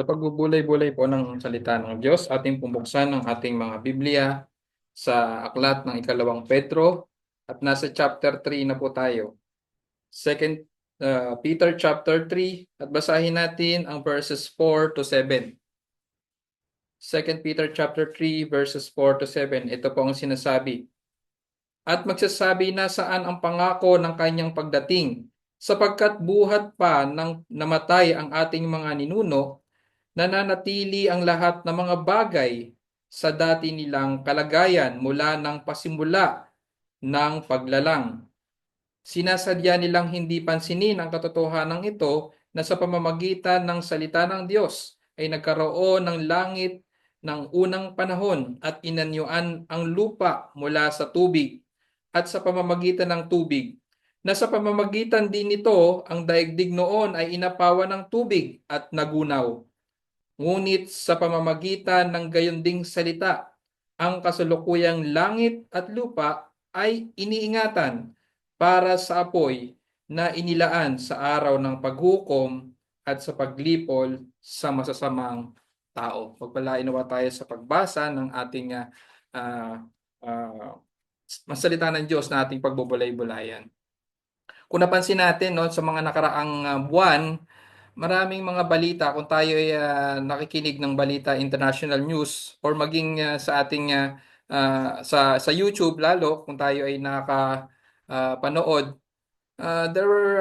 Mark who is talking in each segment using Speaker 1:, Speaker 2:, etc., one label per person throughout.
Speaker 1: Sa pagbubulay-bulay po ng salita ng Diyos, ating pumbuksan ang ating mga Biblia sa aklat ng ikalawang Pedro at nasa chapter 3 na po tayo. Second Peter chapter 3 at basahin natin ang verses 4 to 7. Second Peter chapter 3 verses 4 to 7. Ito po ang sinasabi. At magsasabi na saan ang pangako ng kanyang pagdating, sapagkat buhat pa nang namatay ang ating mga ninuno, nananatili ang lahat ng mga bagay sa dati nilang kalagayan mula ng pasimula ng paglalang. Sinasadya nilang hindi pansinin ang katotohanan ito na sa pamamagitan ng salita ng Diyos ay nagkaroon ng langit ng unang panahon at inanyuan ang lupa mula sa tubig at sa pamamagitan ng tubig na sa pamamagitan din nito ang daigdig noon ay inapawan ng tubig at nagunaw. Ngunit sa pamamagitan ng gayon ding salita, ang kasalukuyang langit at lupa ay iniingatan para sa apoy na inilaan sa araw ng paghukom at sa paglipol sa masasamang tao. Pagpalain nawa tayo sa pagbasa ng ating uh, uh, masalita ng Diyos na ating pagbubulay-bulayan. Kung napansin natin no, sa mga nakaraang buwan, maraming mga balita kung tayo ay nakikinig ng balita international news or maging sa ating sa YouTube lalo kung tayo ay nakapanood, there were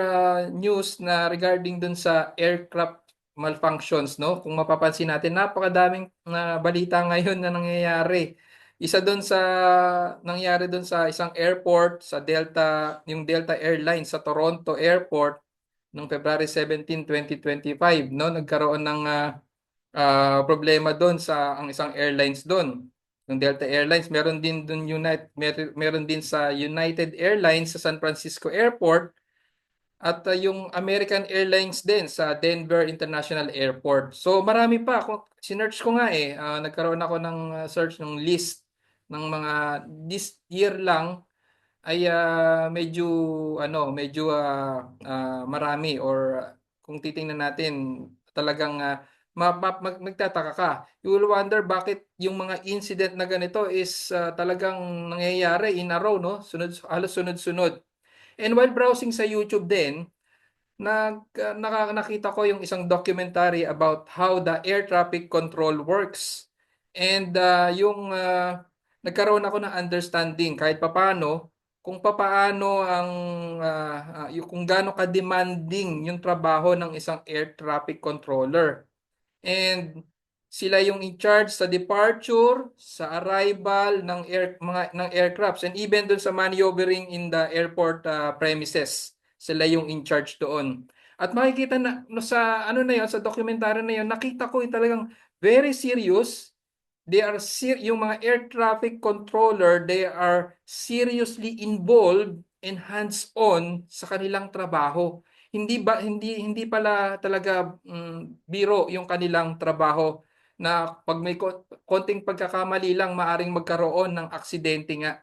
Speaker 1: news na regarding dun sa aircraft malfunctions, no? Kung mapapansin natin, napakadaming balita ngayon na nangyayari. Isa doon sa nangyari doon sa isang airport sa Delta, yung Delta Airlines sa Toronto Airport noong February 17, 2025, no? Nagkaroon ng problema doon sa ang isang airlines doon. Yung Delta Airlines, meron din doon meron din sa United Airlines sa San Francisco Airport at yung American Airlines din sa Denver International Airport. So marami pa. Kung sinearch ko nga nagkaroon ako ng search ng list ng mga this year lang ay medyo marami or kung titingnan natin talagang magtataka ka. You will wonder bakit yung mga incident na ganito is talagang nangyayari in a row, no? Halos sunod-sunod. And while browsing sa YouTube din, nakita ko yung isang documentary about how the air traffic control works. And nagkaroon ako ng understanding kahit papaano kung papaano kung gaano ka-demanding yung trabaho ng isang air traffic controller. And sila yung in charge sa departure, sa arrival ng ng aircrafts and even doon sa maneuvering in the airport premises. Sila yung in charge doon. At makikita na no, sa ano na yon sa documentary na yon, nakita ko yung talagang very serious. They are yung mga air traffic controller, they are seriously involved and hands-on sa kanilang trabaho. Hindi pala talaga biro yung kanilang trabaho na pag may konting pagkakamali lang maaring magkaroon ng aksidente nga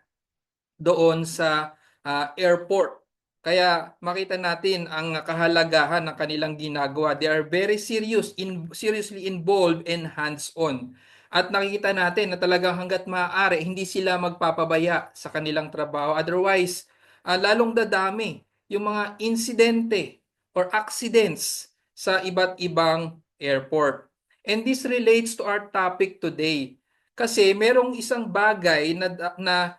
Speaker 1: doon sa airport. Kaya makita natin ang kahalagahan ng kanilang ginagawa. They are very seriously involved and hands-on. At nakikita natin na talagang hanggat maaari hindi sila magpapabaya sa kanilang trabaho. Otherwise, lalong dadami yung mga insidente or accidents sa iba't ibang airport. And this relates to our topic today. Kasi merong isang bagay na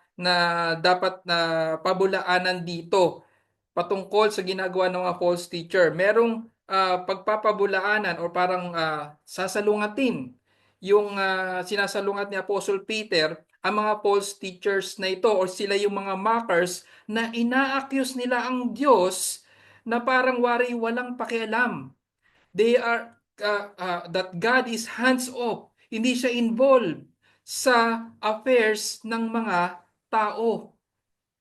Speaker 1: dapat na pabulaanan dito patungkol sa ginagawa ng mga false teacher. Merong pagpapabulaanan o parang sasalungatin yung sinasalungat ni Apostle Peter ang mga false teachers na ito o sila yung mga mockers na ina-accuse nila ang Diyos na parang walang pakialam. They are that God is hands off. Hindi siya involved sa affairs ng mga tao.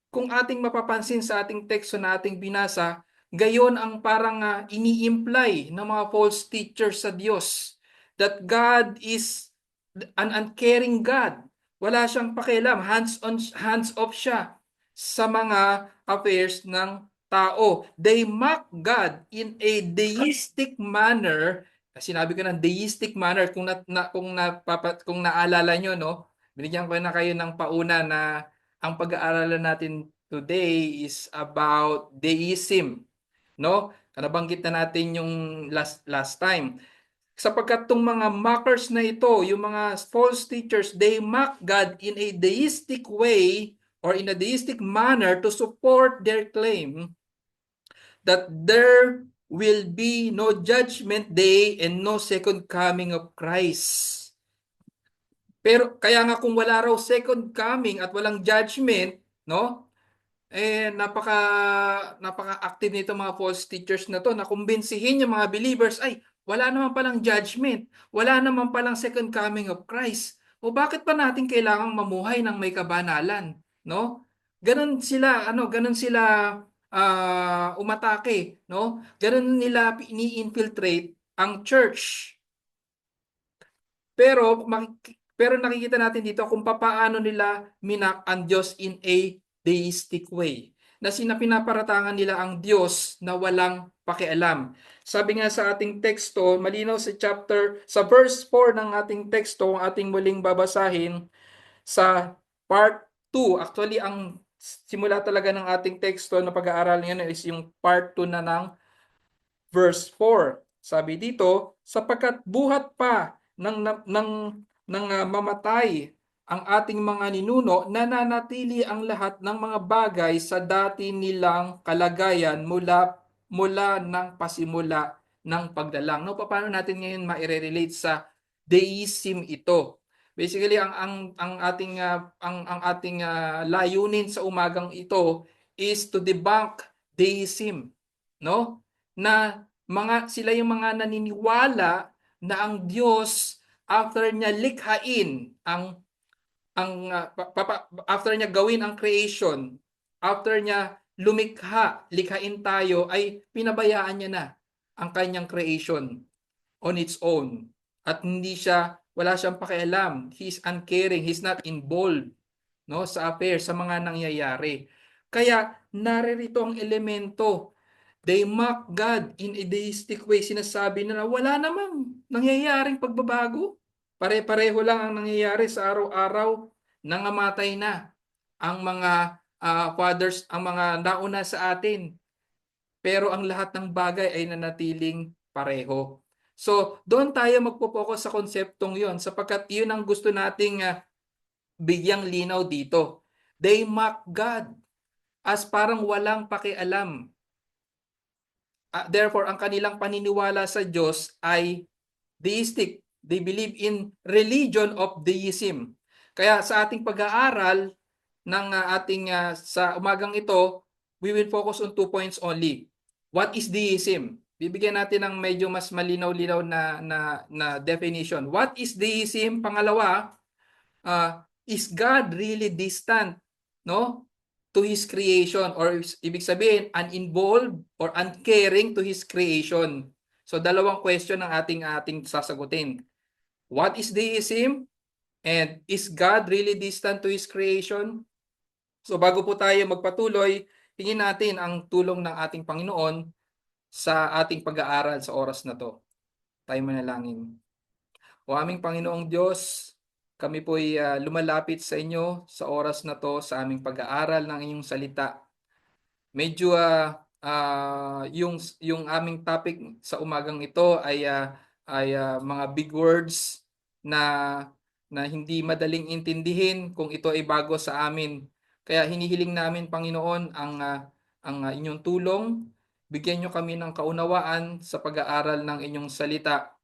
Speaker 1: Kung ating mapapansin sa ating teksto na ating binasa, gayon ang parang ini-imply ng mga false teachers sa Diyos that God is an uncaring God. Wala siyang pakialam, hands off siya sa mga affairs ng tao. They mock God in a deistic manner Sinabi ko ng deistic manner, kung naalala nyo, no, binigyan ko na kayo ng pauna na ang pag-aaralan natin today is about deism, no? Nabanggit na natin yung last time. Sapagkat tong mga mockers na ito, yung mga false teachers, they mock God in a deistic way or in a deistic manner to support their claim that there will be no judgment day and no second coming of Christ. Pero kaya nga kung wala raw second coming at walang judgment, no? Napaka-active nito mga false teachers na to na kumbinsihin yung mga believers ay wala naman palang judgment, wala naman palang second coming of Christ. O bakit pa natin kailangang mamuhay ng may kabanalan, no? Ganun sila umatake, no? Ganun nila ini-infiltrate ang church. Pero nakikita natin dito kung paano nila minak ang Diyos in a deistic way. Na pinaparatangan nila ang Diyos na walang pakialam. Sabi nga sa ating teksto, malinaw sa verse 4 ng ating teksto, ang ating muling babasahin sa part 2. Actually, ang simula talaga ng ating teksto na pag-aaral ngayon is yung part 2 na ng verse 4. Sabi dito, sapagkat buhat pa ng mamatay ang ating mga ninuno, nananatili ang lahat ng mga bagay sa dati nilang kalagayan mula ng pasimula ng pagdalang. No, paano natin ngayon ma-relate sa deism ito? Basically, ang ating layunin sa umagang ito is to debunk deism, no? Na sila yung mga naniniwala na ang Diyos after niya likhain after niya gawin ang creation, after niya likhain tayo, ay pinabayaan niya na ang kanyang creation on its own. At wala siyang pakialam. He's uncaring, he's not involved, no, sa affair, sa mga nangyayari. Kaya naririto ang elemento. They mock God in a deistic way. Sinasabi na wala namang nangyayaring pagbabago. Pare-pareho lang ang nangyayari sa araw-araw. Nangamatay na ang mga fathers, ang mga nauna sa atin. Pero ang lahat ng bagay ay nanatiling pareho. So, doon tayo magpo-focus sa konseptong yon sapagkat yun ang gusto nating bigyang linaw dito. They mock God as parang walang pakialam. Therefore, ang kanilang paniniwala sa Diyos ay deistic. They believe in religion of deism. Kaya sa ating pag-aaral sa umagang ito, we will focus on 2 points only. What is deism? Bibigyan natin ng medyo mas malinaw-linaw na definition. What is deism? Pangalawa, is God really distant, no, to His creation, or ibig sabihin uninvolved or uncaring to His creation? So dalawang question ang ating sasagutin. What is deism? And is God really distant to His creation? So bago po tayo magpatuloy, hingin natin ang tulong ng ating Panginoon sa ating pag-aaral sa oras na to. Tayo manalangin. O aming Panginoong Diyos, kami po'y lumalapit sa inyo sa oras na to sa aming pag-aaral ng inyong salita. Medyo yung aming topic sa umagang ito ay mga big words na hindi madaling intindihin kung ito ay bago sa amin. Kaya hinihiling namin, Panginoon, ang inyong tulong. Bigyan nyo kami ng kaunawaan sa pag-aaral ng inyong salita.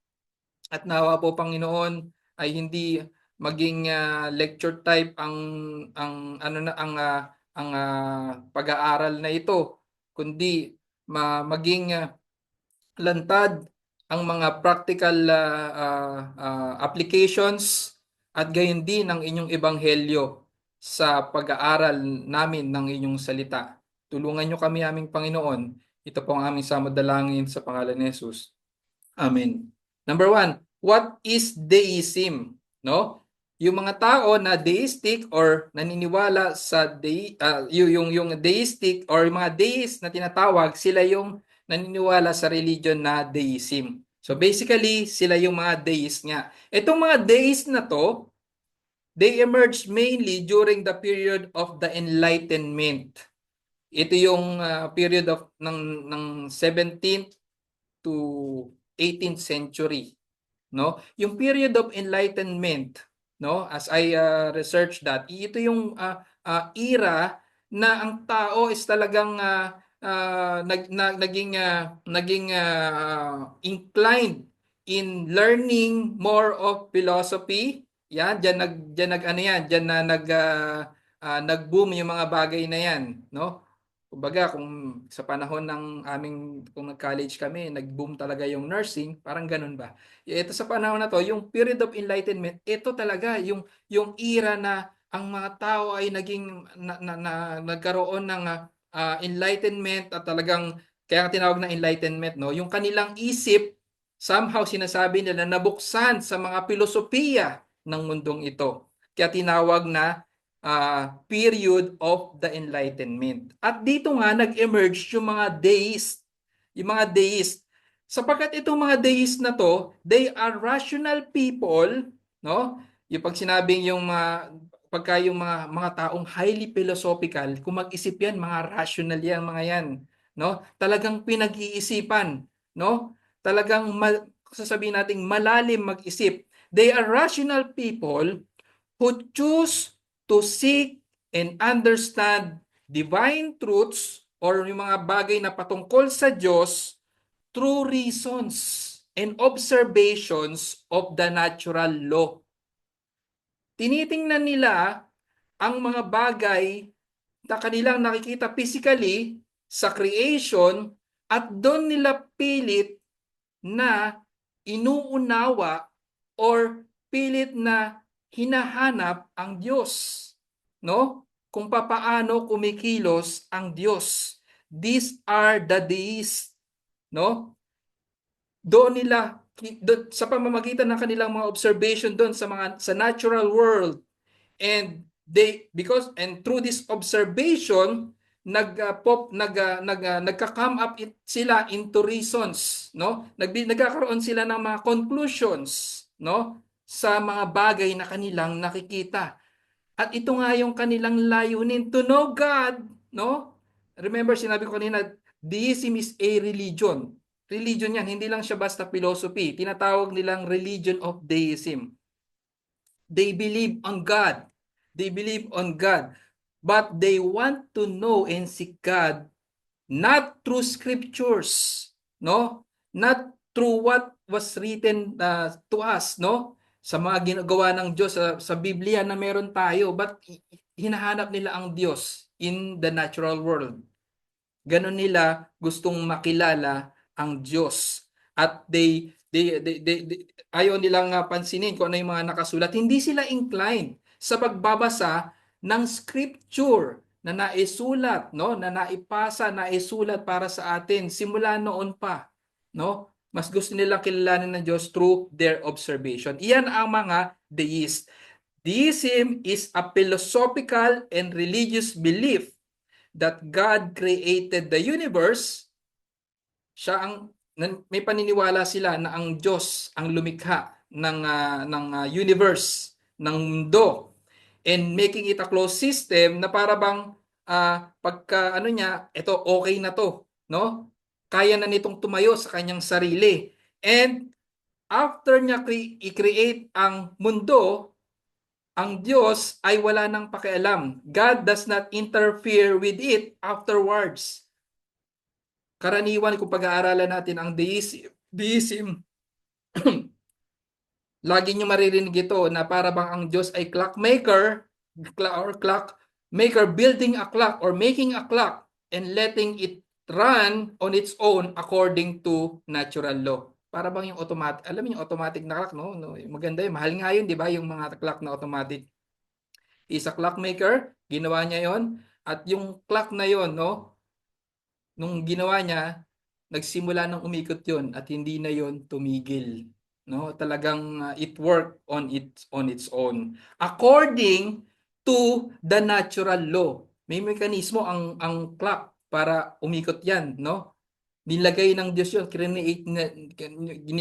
Speaker 1: At nawa po, Panginoon, ay hindi maging lecture type ang pag-aaral na ito, kundi maging lantad ang mga practical applications at gayon din ang inyong ebanghelyo sa pag-aaral namin ng inyong salita. Tulungan nyo kami, aming Panginoon. Ito po ang aming samadalangin sa pangalan ni Jesus. Amen. Number 1, what is deism? No? Yung mga tao na deistic or naniniwala sa yung deistic or yung mga deist na tinatawag, sila yung naniniwala sa religion na deism. So basically, sila yung mga deist nga. Itong mga deist na to, they emerged mainly during the period of the Enlightenment. Ito yung period of ng 17th to 18th century, no? Yung period of enlightenment, no? As I researched that, ito yung era na ang tao is talagang naging inclined in learning more of philosophy. Yan, diyan nag ano yan, diyan na nag-boom yung mga bagay na yan, no? Kumbaga, kung sa panahon ng kung nag-college kami, nag-boom talaga yung nursing, parang ganun ba? Ito sa panahon na to, yung period of enlightenment, ito talaga yung era na ang mga tao ay nagkaroon ng enlightenment at talagang kaya nga tinawag na enlightenment, no? Yung kanilang isip somehow sinasabi nila nabuksan sa mga filosofiya ng mundong ito. Kaya tinawag na period of the enlightenment. At dito nga nag-emerge yung mga deist, yung mga deist. Sapagkat itong mga deist na to, they are rational people, no? Yung pag sinabing yung pagka yung mga taong highly philosophical, kung mag-isip yan, mga rational yan, mga yan, no? Talagang pinag-iisipan, no? Talagang sasabihin nating malalim mag-isip. They are rational people who choose to seek and understand divine truths or yung mga bagay na patungkol sa Diyos through reasons and observations of the natural law. Tinitingnan nila ang mga bagay na kanilang nakikita physically sa creation at doon nila pilit na inuunawa or pilit na hinahanap ang Diyos, no? Kung papaano kumikilos ang Diyos. These are the deists, no? Doon nila sa pamamagitan ng kanilang mga observation doon sa natural world, and through this observation nagka-come up sila into reasons, no? Nagkakaroon sila ng mga conclusions, no? Sa mga bagay na kanilang nakikita. At ito nga yung kanilang layunin, to know God, no? Remember, sinabi ko kanina, deism is a religion. Religion yan, hindi lang siya basta philosophy. Tinatawag nilang religion of deism. They believe on God. They believe on God. But they want to know and seek God not through scriptures, no? Not through what was written to us, no? Sa mga ginagawa ng Diyos sa Biblia na meron tayo, but hinahanap nila ang Diyos in the natural world. Ganon nila gustong makilala ang Diyos. At ayaw nilang pansinin kung ano yung mga nakasulat. Hindi sila inclined sa pagbabasa ng scripture na naisulat, no? Na naipasa, naisulat para sa atin simula noon pa, no? Mas gusto nilang kilalanin ng Diyos through their observation. Iyan ang mga deist. Deism is a philosophical and religious belief that God created the universe. May paniniwala sila na ang Diyos ang lumikha ng universe, ng mundo, and making it a closed system na para bang pagka ano niya, ito okay na to, no? Kaya na nitong tumayo sa kanyang sarili. And after niya i-create ang mundo, ang Diyos ay wala nang pakialam. God does not interfere with it afterwards. Karaniwan kung pag-aaralan natin ang deism, lagi nyo maririnig ito na para bang ang Diyos ay clockmaker or clockmaker building a clock or making a clock and letting it run on its own according to natural law. Para bang yung automatic, alam niyo yung automatic na clock, no? Maganda yun, mahal nga yun, di ba? Yung mga clock na automatic. Is a clockmaker, ginawa niya yon, at yung clock na yon, no? Nung ginawa niya, nagsimula nang umikot yon at hindi na yon tumigil. No, talagang it worked on its own according to the natural law. May mekanismo ang clock para umikot yan, no? Nilagay ng Diyos yun, create na,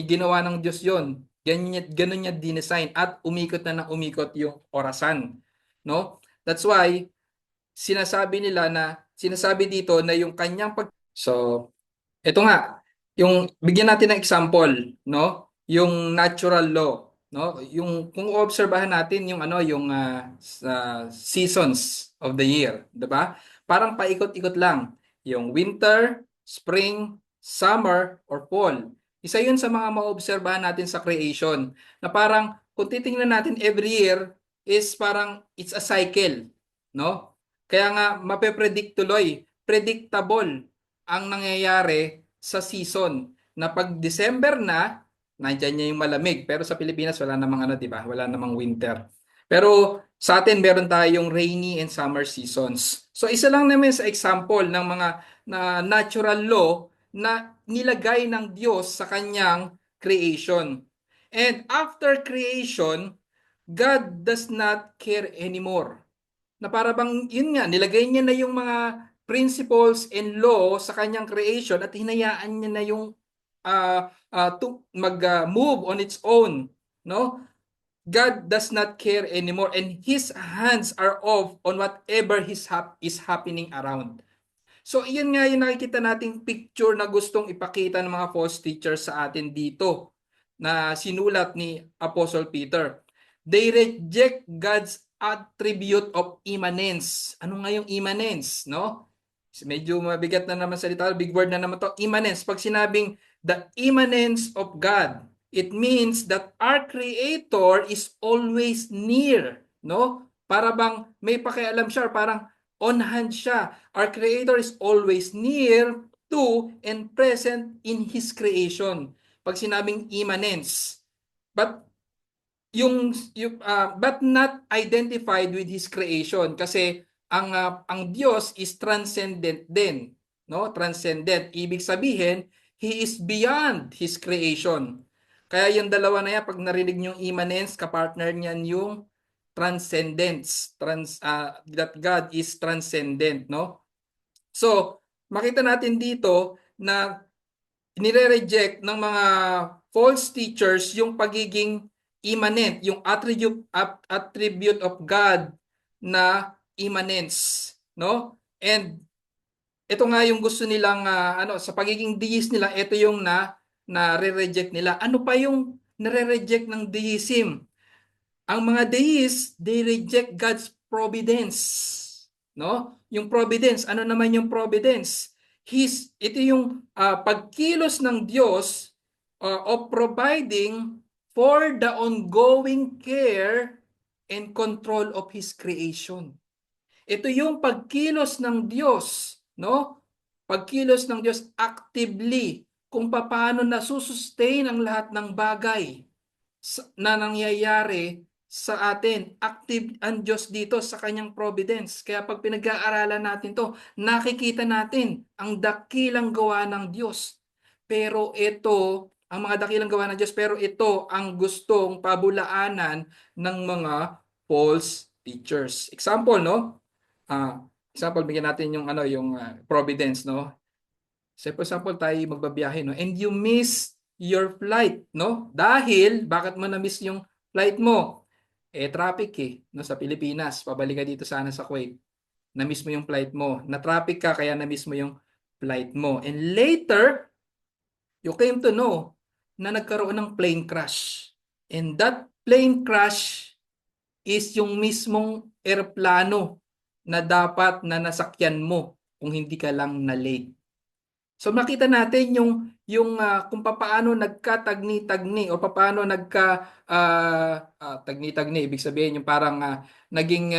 Speaker 1: ginawa ng Diyos yun. Ganun niya dinesign at umikot na ng umikot yung orasan. No? That's why, sinasabi dito na yung kanyang So, ito nga, yung bigyan natin ng example, no? Yung natural law, no? Yung kung obserbahan natin yung yung seasons of the year, 'di ba? Parang paikot-ikot lang. Yung winter, spring, summer, or fall. Isa 'yun sa mga maobserbahan natin sa creation na parang kung titingnan natin every year is parang it's a cycle, no? Kaya nga mape-predict tuloy, predictable ang nangyayari sa season na pag December na, nandiyan niya yung malamig. Pero sa Pilipinas, wala namang di ba? Wala namang winter. Pero sa atin, meron tayong rainy and summer seasons. So isa lang naman sa example ng mga natural law na nilagay ng Diyos sa kanyang creation. And after creation, God does not care anymore na para bang yun nga nilagay niya na yung mga principles and law sa kanyang creation at hinayaan niya na yung to mag-move on its own, no? God does not care anymore and his hands are off on whatever is happening around. So, iyan nga yung nakikita nating picture na gustong ipakita ng mga false teachers sa atin dito na sinulat ni Apostle Peter. They reject God's attribute of immanence. Ano nga yung immanence, no? Medyo mabigat na naman salita, big word na naman to, immanence. Pag sinabing the immanence of God, it means that our Creator is always near, no? Para bang may pakialam siya, parang on hand siya. Our Creator is always near to and present in His creation. Pag sinabing immanence, but but not identified with his creation kasi ang Diyos is transcendent din, no? Transcendent, ibig sabihin he is beyond his creation. Kaya yung dalawa na yan, pag narinig niyo yung immanence, kapartner niyan yung transcendence, that God is transcendent, no? So, makita natin dito na nire-reject ng mga false teachers yung pagiging immanent, yung attribute of God na immanence, no? And ito nga yung gusto nilang sa pagiging deist nila, ito yung na-reject nila. Ano pa yung nare-reject ng deism? Ang mga deists, they reject God's providence. No? Yung providence, ano naman yung providence? Ito yung pagkilos ng Diyos of providing for the ongoing care and control of His creation. Ito yung pagkilos ng Diyos, no? Pagkilos ng Diyos actively kung paano nasusustain ang lahat ng bagay na nangyayari sa atin. Active ang Diyos dito sa kanyang providence. Kaya pag pinag-aaralan natin to, nakikita natin ang dakilang gawa ng Diyos. Pero ito, ang mga dakilang gawa ng Diyos, pero ito ang gustong pabulaanan ng mga false teachers. Example, no? Example, bigyan natin yung providence, no? Say for example, tayo magbabiyahe, no? And you miss your flight, no? Dahil, bakit mo na-miss yung flight mo? Traffic no? Sa Pilipinas, pabalik ka dito sana sa Kuwait. Na-miss mo yung flight mo. Na-traffic ka, kaya na-miss mo yung flight mo. And later, you came to know na nagkaroon ng plane crash. And that plane crash is yung mismong eroplano na dapat na nasakyan mo kung hindi ka lang na late. So makita natin yung kung paano nagkatagni-tagni o paano tagni-tagni, ibig sabihin yung parang naging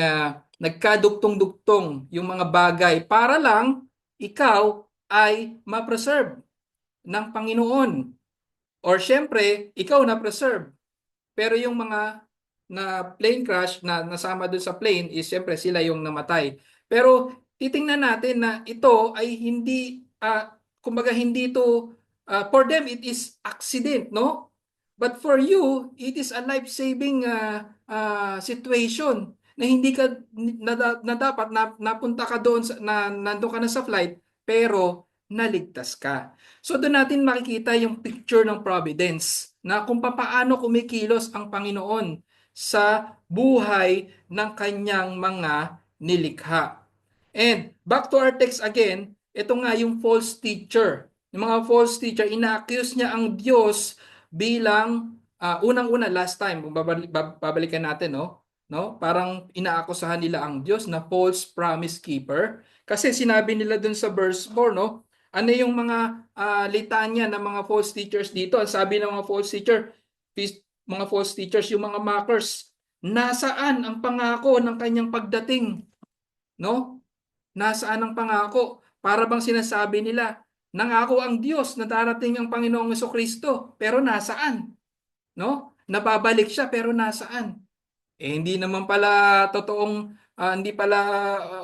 Speaker 1: nagkadugtong-dugtong yung mga bagay para lang ikaw ay ma-preserve ng Panginoon. Or syempre, ikaw na-preserve. Pero yung mga na plane crash na nasama dun sa plane is syempre sila yung namatay. Pero titingnan natin na ito ay hindi kumbaga hindi ito for them it is accident, no? But for you it is a life-saving situation na hindi ka na dapat napunta ka doon na nandoon ka na sa flight pero naligtas ka. So doon natin makikita yung picture ng providence na kung papaano kumikilos ang Panginoon sa buhay ng kanyang mga nilikha. And back to our text again, ito nga yung false teacher. Yung mga false teacher, ina-accuse niya ang Diyos bilang unang-una last time, kung babalikan natin, no? Parang inaakusahan nila ang Diyos na false promise keeper. Kasi sinabi nila dun sa verse 4, no? Ano yung mga litanya ng mga false teachers dito? Ang sabi ng mga false teachers, yung mga mockers, nasaan ang pangako ng kanyang pagdating? No? Nasaan ang pangako? Para bang sinasabi nila, nangako ang Diyos na darating ang Panginoong Jesucristo, pero nasaan? No? Nababalik siya, pero nasaan? Hindi naman pala totoong, hindi pala,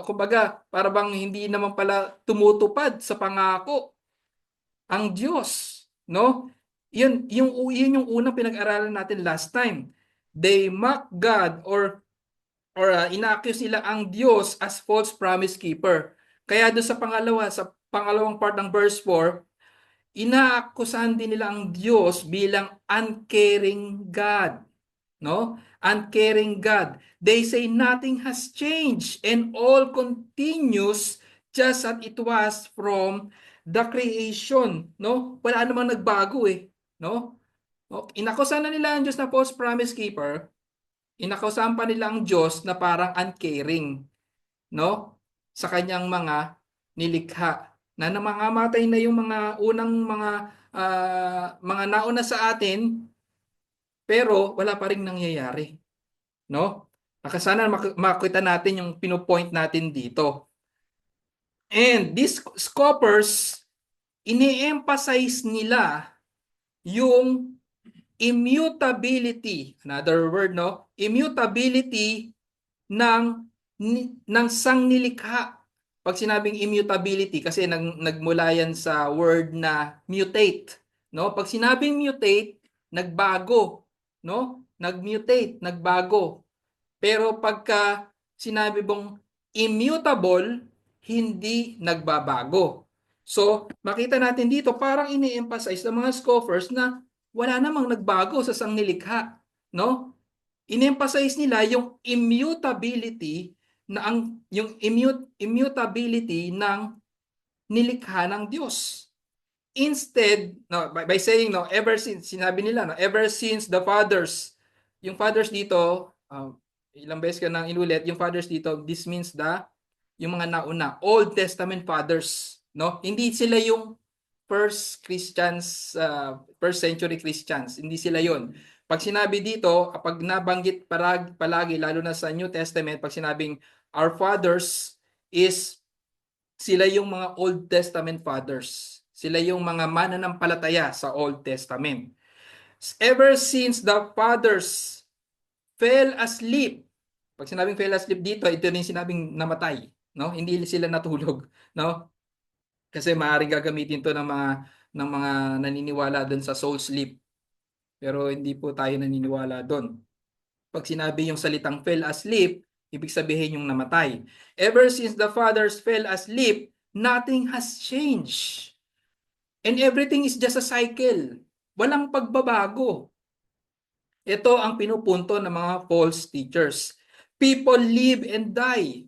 Speaker 1: kumbaga, para bang hindi naman pala tumutupad sa pangako ang Diyos, no? Yun yung unang pinag-aralan natin last time. They mock God or ina-accuse nila ang Diyos as false promise keeper. Kaya doon sa pangalawang part ng verse 4, inaakusahan din nila ang Diyos bilang uncaring God, no? Uncaring God. They say nothing has changed and all continues just as it was from the creation, no? Wala namang nagbago no? Inakusahan na nila ang Diyos na false promise keeper. Inakusahan pa nila ang Diyos na parang uncaring, no? Sa kanyang mga nilikha na namamatay na yung mga unang mga nauna sa atin, pero wala pa ring nangyayari, no? Sana makita natin yung pinopoint natin dito. And these scoffers, ini-emphasize nila yung immutability, another word, no? Immutability ng sangnilikha. Pag sinabing immutability, kasi nagmula yan sa word na mutate, no? Pag sinabing mutate, nagbago, no? Nagmutate, nagbago. Pero pagka sinabi bang immutable, hindi nagbabago. So, makita natin dito, parang ini-emphasize ng mga scoffers na wala namang nagbago sa sangnilikha, no? In-emphasize nila yung immutability immutability ng nilikha ng Diyos. Instead, no, by saying, no, ever since, sinabi nila, no, ever since the fathers, yung fathers dito, ilang beses ka nang inulit, yung fathers dito, this means yung mga nauna, Old Testament fathers, no? Hindi sila yung first Christians, first century Christians, hindi sila yon. Pag sinabi dito, kapag nabanggit palagi, lalo na sa New Testament, pag sinabing our fathers, is sila yung mga Old Testament fathers. Sila yung mga mananampalataya sa Old Testament. Ever since the fathers fell asleep, pag sinabing fell asleep dito, ito rin sinabing namatay, no? Hindi sila natulog, no? Kasi maaaring gagamitin to ng mga naniniwala doon sa soul sleep. Pero hindi po tayo naniniwala doon. Pag sinabi yung salitang fell asleep, ibig sabihin yung namatay. Ever since the fathers fell asleep, nothing has changed. And everything is just a cycle. Walang pagbabago. Ito ang pinupunto ng mga false teachers. People live and die.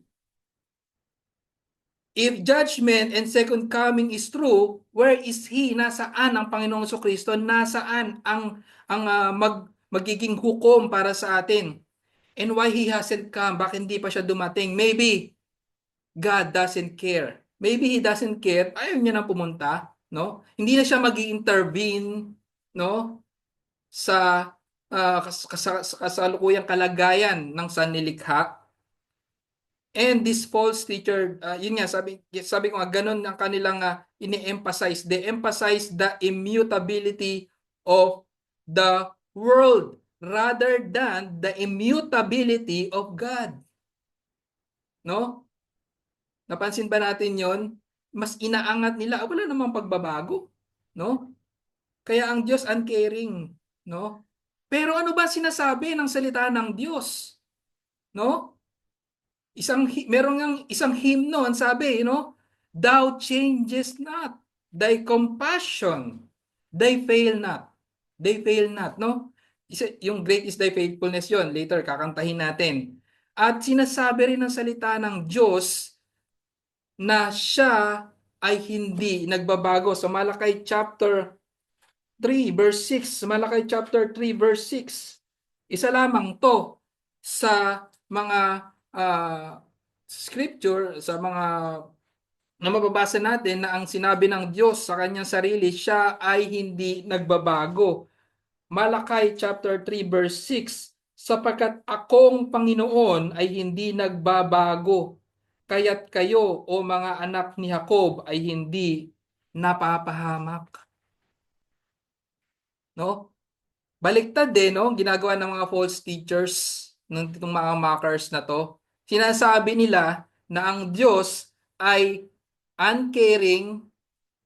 Speaker 1: If judgment and second coming is true, where is He? Nasaan ang Panginoong Jesucristo? Nasaan ang magiging hukom para sa atin? And why He hasn't come? Bakit hindi pa siya dumating? Maybe God doesn't care. Maybe He doesn't care. Ayaw niya nang pumunta, no? Hindi na siya magi-intervene, no? Sa kasalukuyang kalagayan ng sanlilikha. And this false teacher, yun nga, sabi ko nga, ganun ang kanilang ini-emphasize. They emphasize the immutability of the world rather than the immutability of God. No? Napansin ba natin yon? Mas inaangat nila, wala namang pagbabago. No? Kaya ang Diyos uncaring. No? Pero ano ba sinasabi ng salita ng Diyos? No? Merong isang hymno, ang sabi, Thou changes not. thy compassion, they fail not. They fail not, no? Yung great is thy faithfulness yon. Later, kakantahin natin. At sinasabi rin ng salita ng Diyos na siya ay hindi nagbabago. Sa Malakay chapter 3 verse 6, Malakay chapter 3 verse 6. Isa lamang to sa mga scripture, sa mga na mababasa natin na ang sinabi ng Diyos sa kanyang sarili, siya ay hindi nagbabago. Malakay chapter 3 verse 6, sapagkat akong Panginoon ay hindi nagbabago, kaya't kayo o mga anak ni Jacob ay hindi napapahamak. No? Baliktad din, no? Ginagawa ng mga false teachers ng itong mga mockers na to. Sinasabi nila na ang Diyos ay uncaring,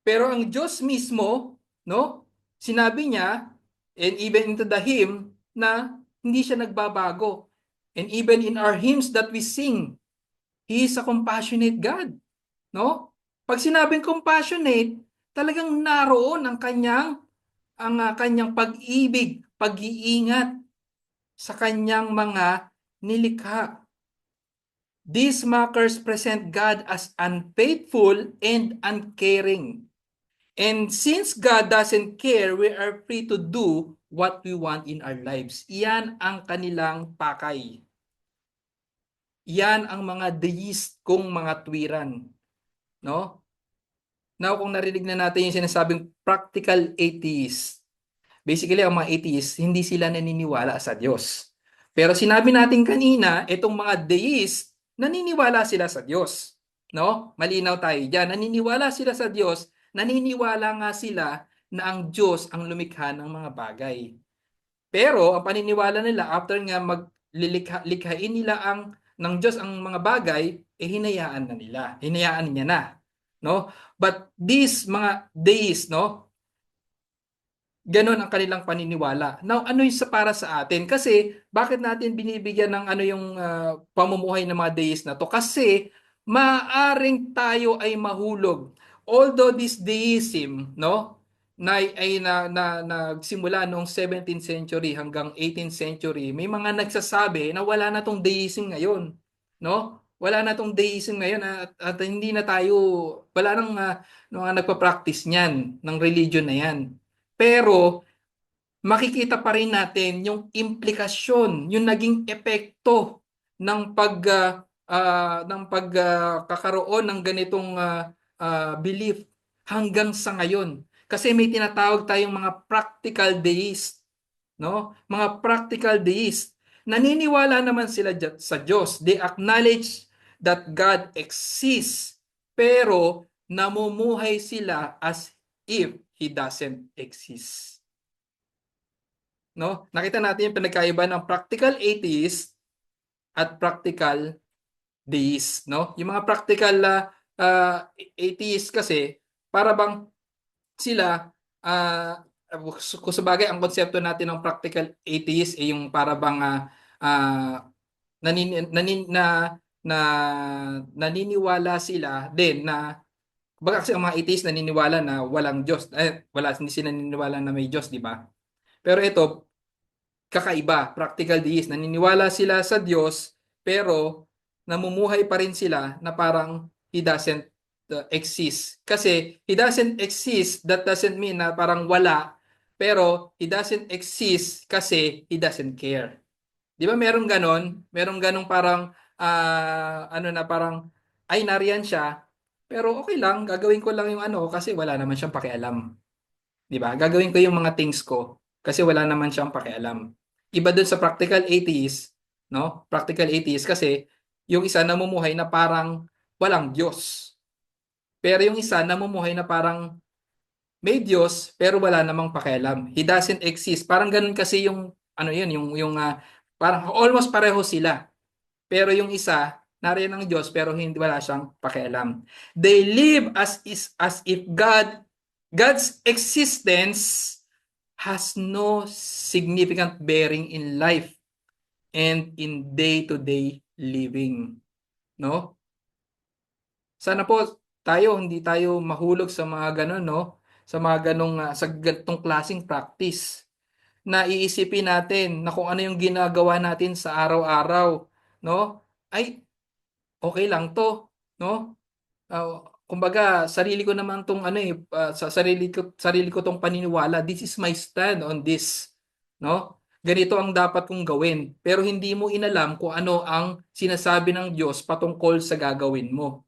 Speaker 1: pero ang Diyos mismo, no? Sinabi niya, and even into the hymn, na hindi siya nagbabago. And even in our hymns that we sing, He is a compassionate God, no? Pag sinabing compassionate, talagang naroon ang kanyang pag-ibig, pag-iingat sa kanyang mga nilikha. These mockers present God as unfaithful and uncaring. And since God doesn't care, we are free to do what we want in our lives. Iyan ang kanilang pakay. Yan ang mga deist kong mga tuwiran. No? Now, kung narinig na natin yung sinasabing practical atheist, basically, ang mga atheists, hindi sila naniniwala sa Diyos. Pero sinabi natin kanina, itong mga deist, naniniwala sila sa Diyos. No? Malinaw tayo dyan. Naniniwala sila sa Diyos, naniniwala nga sila na ang Diyos ang lumikha ng mga bagay. Pero ang paniniwala nila, after nga likhain nila ng Diyos ang mga bagay, hinayaan na nila. Hinayaan niya na. No? But these mga deists, no? Ganon ang kanilang paniniwala. Now, ano yung para sa atin? Kasi, bakit natin binibigyan ng ano yung pamumuhay ng mga deist na to? Kasi, maaring tayo ay mahulog. Although this deism, no, nagsimula noong 17th century hanggang 18th century, may mga nagsasabi na wala na tong deism ngayon, no? Wala na tong deism ngayon at hindi na tayo, wala nang nagpa-practice niyan, ng religion na yan. Pero makikita pa rin natin yung implikasyon, yung naging epekto ng pagkakaroon ng ganitong belief hanggang sa ngayon. Kasi may tinatawag tayong mga practical deist, no? Mga practical deist. Naniniwala naman sila sa Diyos. They acknowledge that God exists, pero namumuhay sila as if He doesn't exist. No? Nakita natin yung pinagkaiba ng practical atheist at practical deist, no? Yung mga practical atheist kasi para bang sila kung sa bagay ang konsepto natin ng practical atheist ay yung para bang naniniwala sila din na baga kasi ang mga atheist naniniwala na walang Diyos. Hindi sila naniniwala na may Diyos, di ba? Pero ito, kakaiba, practical deist. Naniniwala sila sa Diyos, pero namumuhay pa rin sila na parang He doesn't exist. Kasi He doesn't exist, that doesn't mean na parang wala, pero He doesn't exist kasi He doesn't care. Di ba meron ganon? Meron ganong parang, parang, ay nariyan siya, pero okay lang, gagawin ko lang yung ano kasi wala naman siyang pakialam. Di ba? Gagawin ko yung mga things ko kasi wala naman siyang pakialam. Iba dun sa practical atheist, no? Practical atheist kasi yung isa namumuhay na parang walang Diyos. Pero yung isa namumuhay na parang may Diyos pero wala namang pakialam. He doesn't exist. Parang ganun kasi yung ano yun, parang almost pareho sila. Pero yung isa nariyan ng Diyos pero hindi wala siyang pakialam. They live as if God's existence has no significant bearing in life and in day-to-day living. No? Sana po hindi tayo mahulog sa mga ganun, no? Sa mga ganong, sa ganitong klaseng practice na iisipin natin na kung ano yung ginagawa natin sa araw-araw, no? Ay, okay lang to, no? Kumbaga, sarili ko naman tong ano sa sarili ko tong paniniwala. This is my stand on this, no? Ganito ang dapat kong gawin. Pero hindi mo inalam kung ano ang sinasabi ng Diyos patungkol sa gagawin mo.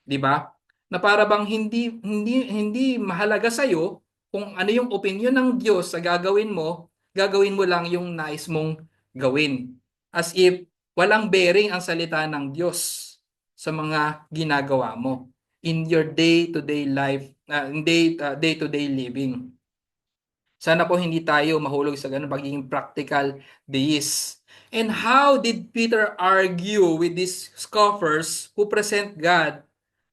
Speaker 1: 'Di ba? Na para bang hindi mahalaga sa iyo kung ano yung opinion ng Diyos sa gagawin mo lang yung nais mong gawin. As if walang bearing ang salita ng Diyos sa mga ginagawa mo in your day-to-day life, day-to-day living. Sana po hindi tayo mahulog sa ganun pagiging practical deist. And how did Peter argue with these scoffers who present God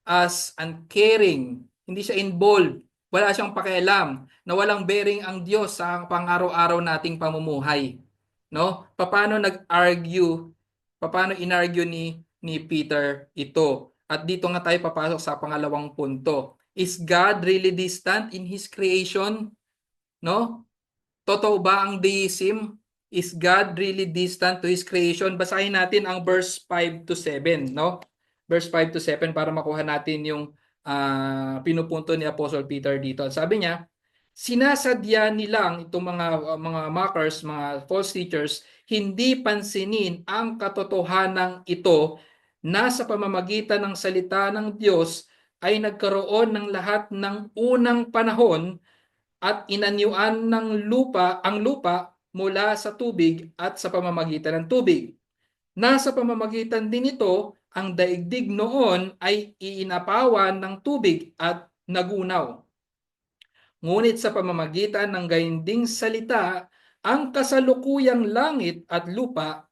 Speaker 1: as uncaring? Hindi siya involved. Wala siyang pakialam na walang bearing ang Diyos sa pang-araw-araw nating pamumuhay. No? Paano inargue ni Peter ito? At dito nga tayo papasok sa pangalawang punto. Is God really distant in His creation? No? Totoo ba ang deism? Is God really distant to His creation? Basahin natin ang verse 5 to 7, no? Verse 5 to 7 para makuha natin yung pinupunto ni Apostle Peter dito. Sabi niya, sinasadya nilang itong mga mockers, mga false teachers, hindi pansinin ang katotohanan ito na sa pamamagitan ng salita ng Diyos ay nagkaroon ng lahat ng unang panahon at inanyuan ng ang lupa mula sa tubig at sa pamamagitan ng tubig. Nasa pamamagitan din ito, ang daigdig noon ay iinapawan ng tubig at nagunaw. Ngunit sa pamamagitan ng gayunding salita, ang kasalukuyang langit at lupa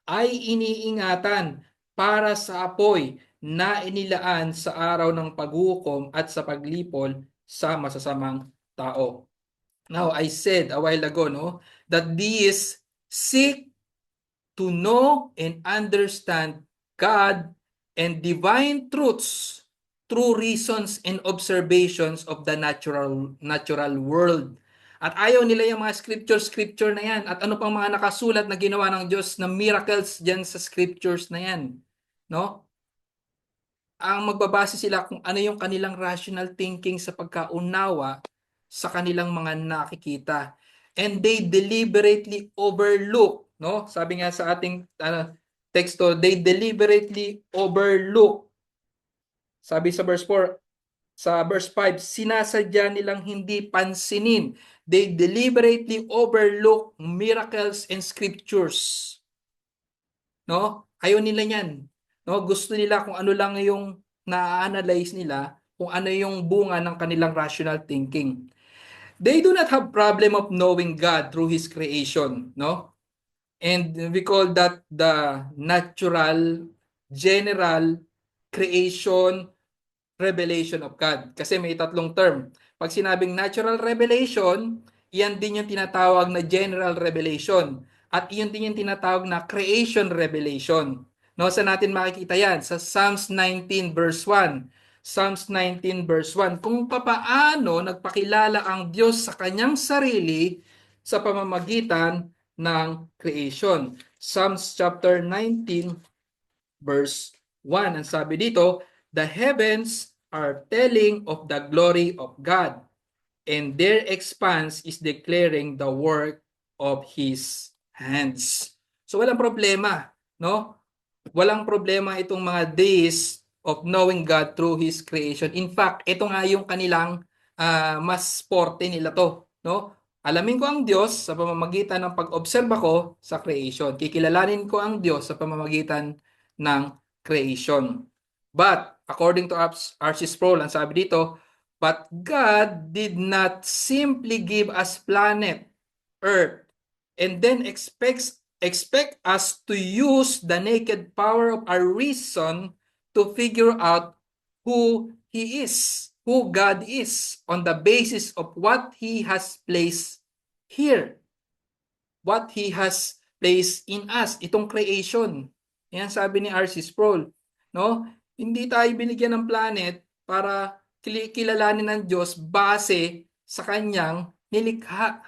Speaker 1: ay iniingatan para sa apoy na inilaan sa araw ng paghukom at sa paglipol sa masasamang tao. Now, I said a while ago, no, that these seek to know and understand God and divine truths through reasons and observations of the natural world. At ayaw nila yung mga scripture na yan. At ano pang mga nakasulat na ginawa ng Diyos na miracles dyan sa scriptures na yan. No? Ang magbabase sila kung ano yung kanilang rational thinking sa pagkaunawa sa kanilang mga nakikita. And they deliberately overlook, no? Sabi nga sa ating teksto, they deliberately overlook. Sabi sa verse 4, sa verse 5, sinasadya nilang hindi pansinin. They deliberately overlook miracles and scriptures. No? Ayaw nila yan. No? Gusto nila kung ano lang yung na-analyze nila, kung ano yung bunga ng kanilang rational thinking. They do not have problem of knowing God through His creation, no? And we call that the natural, general creation revelation of God. Kasi may tatlong term. Pag sinabing natural revelation, iyan din yung tinatawag na general revelation. At iyan din yung tinatawag na creation revelation. No, saan natin makikita yan? Sa Psalms 19 verse 1. Psalms 19 verse 1. Kung papaano nagpakilala ang Diyos sa kanyang sarili sa pamamagitan ng creation. Psalms chapter 19 verse 1. Ang sabi dito, the heavens are telling of the glory of God, and their expanse is declaring the work of His hands. So walang problema, no? Walang problema itong mga days of knowing God through His creation. In fact, ito nga yung kanilang mas forte nila to, no? Alamin ko ang Diyos sa pamamagitan ng pag-obserba ko sa creation. Kikilalanin ko ang Diyos sa pamamagitan ng creation. But, according to R.C. Sproul, ang sabi dito, but God did not simply give us planet Earth and then expect us to use the naked power of our reason to figure out who He is, who God is, on the basis of what He has placed here, what He has placed in us, itong creation. Yan sabi ni R.C. Sproul, no? Hindi tayo binigyan ng planet para kilalanin ng Diyos base sa kanyang nilikha,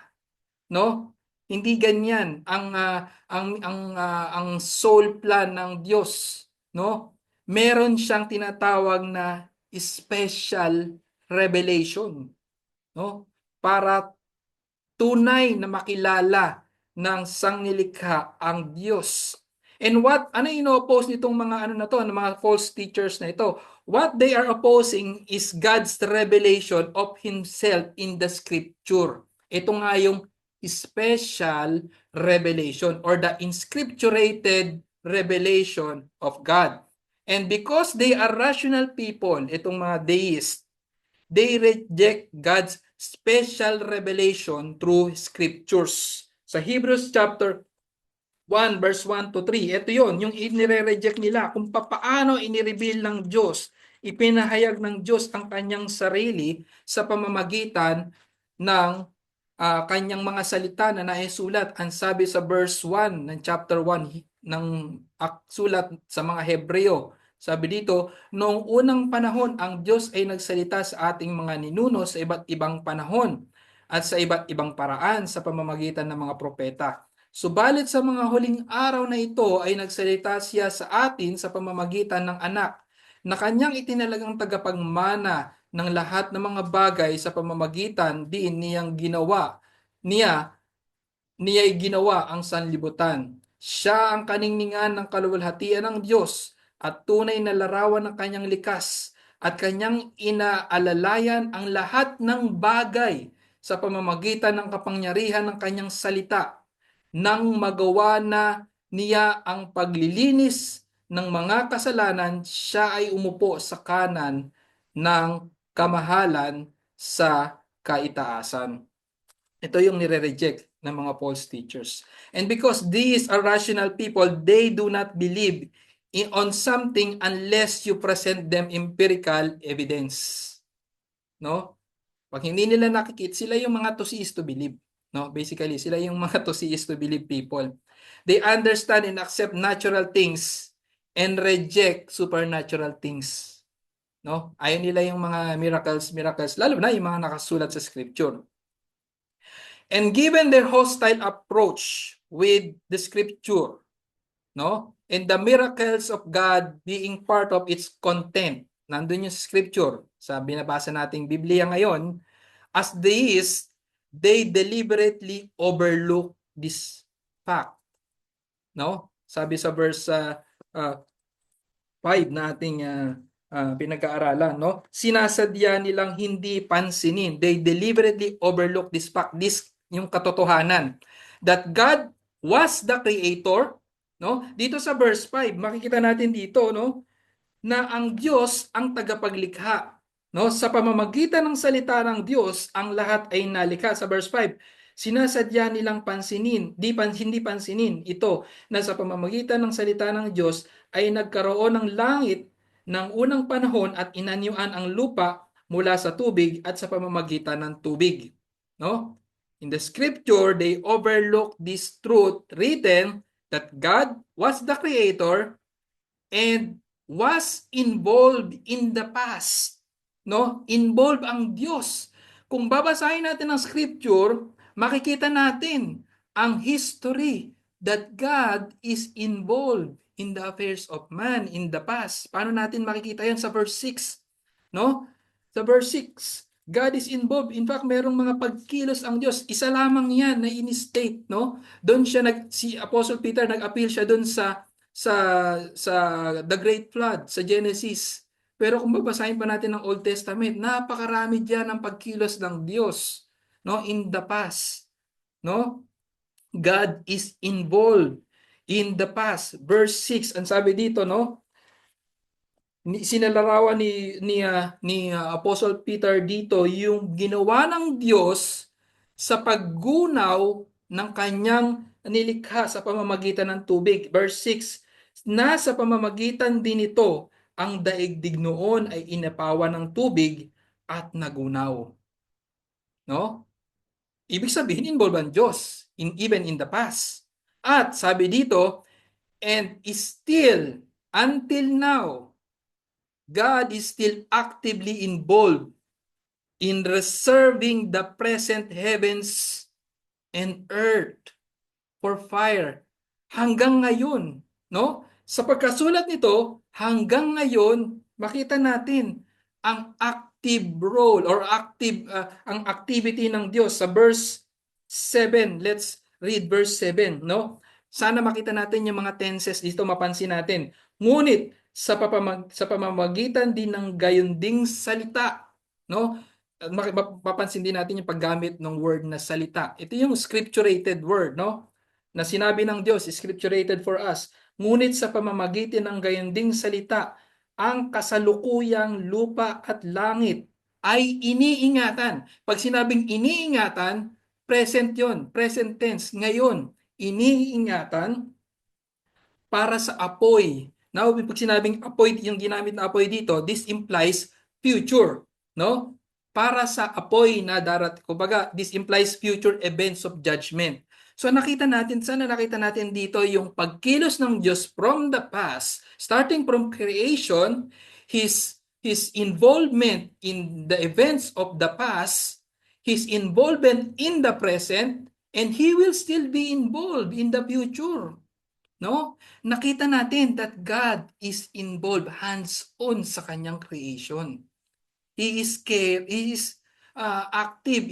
Speaker 1: no? Hindi ganyan ang soul plan ng Diyos, no? Meron siyang tinatawag na special revelation, no? Para tunay na makilala ng sangnilikha ang Diyos. And ano ino-oppose nitong mga ano na to, ng mga false teachers na ito? What they are opposing is God's revelation of Himself in the Scripture. Ito nga yung special revelation or the inscripturated revelation of God. And because they are rational people, itong mga deists, they reject God's special revelation through scriptures. Sa Hebrews chapter 1 verse 1 to 3, ito yon yung inire-reject nila kung paano inireveal ng Diyos, ipinahayag ng Diyos ang kanyang sarili sa pamamagitan ng kanyang mga salita na naisulat. Ang sabi sa verse 1 ng chapter 1 ng sulat sa mga Hebreo, sabi dito, noong unang panahon, ang Diyos ay nagsalita sa ating mga ninuno sa iba't ibang panahon at sa iba't ibang paraan sa pamamagitan ng mga propeta. Subalit sa mga huling araw na ito ay nagsalita siya sa atin sa pamamagitan ng anak na kanyang itinalagang tagapagmana ng lahat ng mga bagay sa pamamagitan din niya'y ginawa ang sanlibutan. Siya ang kaningningan ng kaluwalhatian ng Diyos at tunay na larawan ng kanyang likas at kanyang inaalalayan ang lahat ng bagay sa pamamagitan ng kapangyarihan ng kanyang salita nang magawa na niya ang paglilinis ng mga kasalanan. Siya ay umupo sa kanan ng kamahalan sa kaitaasan. Ito yung nire-reject ng mga false teachers. And because these are rational people, they do not believe on something unless you present them empirical evidence. No? Pag hindi nila nakikita, sila yung mga to see is to believe. No? Basically, sila yung mga to see is to believe people. They understand and accept natural things and reject supernatural things. No? Ayaw nila yung mga miracles, lalo na yung mga nakasulat sa scripture. And given their hostile approach with the scripture, no? And the miracles of God being part of its content, nandun yung scripture, sa binabasa nating Biblia ngayon, as theists, they deliberately overlook this fact. No? Sabi sa verse 5 na ating pinag-aaralan, no? Sinasadya nilang hindi pansinin. They deliberately overlook this fact, this yung katotohanan that God was the creator, no? Dito sa verse 5, makikita natin dito, no, na ang Diyos ang tagapaglikha, no? Sa pamamagitan ng salita ng Diyos, ang lahat ay nalikha. Sa verse 5, sinasadya nilang hindi pansinin ito na sa pamamagitan ng salita ng Diyos ay nagkaroon ng langit ng unang panahon at inanyuan ang lupa mula sa tubig at sa pamamagitan ng tubig. No? In the scripture, they overlook this truth written that God was the creator and was involved in the past. No? Involved ang Diyos. Kung babasahin natin ang scripture, makikita natin ang history that God is involved in the affairs of man in the past. Paano natin makikita yan sa verse 6? No? Sa verse 6, God is involved. In fact, merong mga pagkilos ang Diyos. Isa lamang yan na in-state, no? Doon siya si Apostle Peter nag-appeal siya doon sa sa the Great Flood sa Genesis. Pero kung babasahin pa natin ng Old Testament, napakarami diyan ng pagkilos ng Diyos, no, in the past, no? God is involved in the past. Verse 6, ang sabi dito, no? Sinalarawan ni Apostle Peter dito yung ginawa ng Diyos sa paggunaw ng kanyang nilikha sa pamamagitan ng tubig. Verse 6, na sa pamamagitan din ito, ang daigdig noon ay inapawan ng tubig at nagunaw. No? Ibig sabihin, involved ang Diyos, even in the past. At sabi dito, and still, until now, God is still actively involved in reserving the present heavens and earth for fire. Hanggang ngayon, no? Sa pagkasulat nito, hanggang ngayon, makita natin ang active role or ang activity ng Diyos sa verse 7. Let's read verse 7, no? Sana makita natin yung mga tenses dito, mapansin natin. Ngunit sa pamamagitan din ng gayon ding salita, no? Mapapansin din natin yung paggamit ng word na salita. Ito yung scripturated word, no? Na sinabi ng Diyos, scripturated for us. Ngunit sa pamamagitan ng gayunding salita, ang kasalukuyang lupa at langit ay iniingatan. Pag sinabing iniingatan, present yon, present tense. Ngayon, iniingatan para sa apoy. Now, pag sinabing apoy, yung ginamit na apoy dito, this implies future, no? Para sa apoy na kumbaga, this implies future events of judgment. So sana nakita natin dito yung pagkilos ng Diyos from the past, starting from creation, his involvement in the events of the past, his involvement in the present, and he will still be involved in the future. No? Nakita natin that God is involved hands-on sa kanyang creation. He is active.